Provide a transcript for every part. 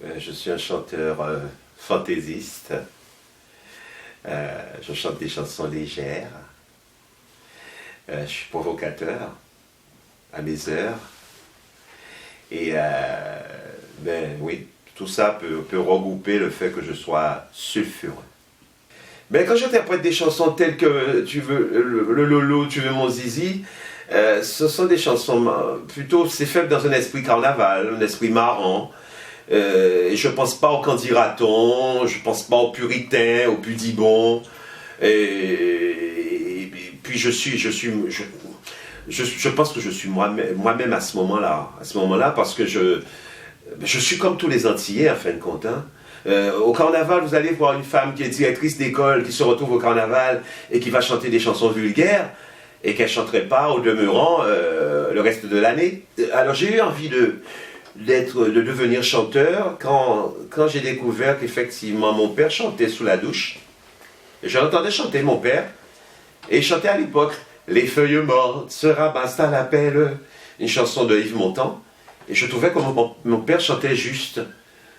Je suis un chanteur fantaisiste. Je chante des chansons légères. Je suis provocateur à mes heures. Et ben oui, tout ça peut regrouper le fait que je sois sulfureux. Mais quand j'interprète des chansons telles que tu veux le Lolo, tu veux mon zizi, ce sont des chansons plutôt, c'est fait dans un esprit carnaval, un esprit marrant. Et je pense pas aux candidatons, je pense pas aux puritains, aux pudibons. Et puis je pense que je suis moi-même à ce moment-là, parce que je suis comme tous les Antillais, en fin de compte. Hein. Au carnaval, vous allez voir une femme qui est directrice d'école, qui se retrouve au carnaval et qui va chanter des chansons vulgaires et qu'elle ne chanterait pas au demeurant le reste de l'année. Alors j'ai eu envie de devenir chanteur quand j'ai découvert qu'effectivement mon père chantait sous la douche. Et je l'entendais chanter, mon père, et il chantait à l'époque « Les feuilles mortes se ramassent à la pelle », une chanson de Yves Montand. Et je trouvais que mon père chantait juste.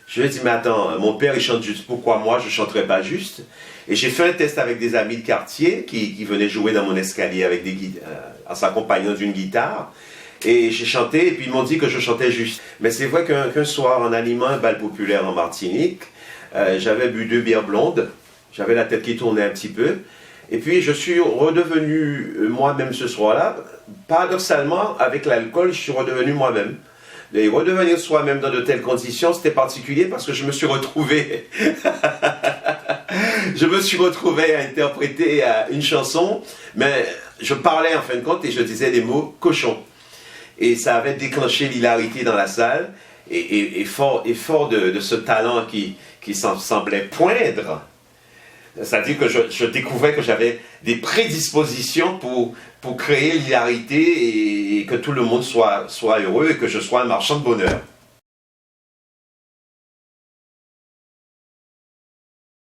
Je lui ai dit, mais attends, mon père il chante juste, pourquoi moi je ne chanterais pas juste? Et j'ai fait un test avec des amis de quartier qui venaient jouer dans mon escalier en s'accompagnant d'une guitare. Et j'ai chanté, et puis ils m'ont dit que je chantais juste. Mais c'est vrai qu'un soir, en animant un bal populaire en Martinique, j'avais bu 2 bières blondes, j'avais la tête qui tournait un petit peu, et puis je suis redevenu moi-même ce soir-là. Paradoxalement, avec l'alcool, je suis redevenu moi-même. Et redevenir soi-même dans de telles conditions, c'était particulier parce que je me suis retrouvé à interpréter une chanson, mais je parlais en fin de compte et je disais des mots cochons. Et ça avait déclenché l'hilarité dans la salle, et fort de ce talent qui semblait poindre, c'est-à-dire que je découvrais que j'avais des prédispositions pour créer l'hilarité et que tout le monde soit heureux et que je sois un marchand de bonheur.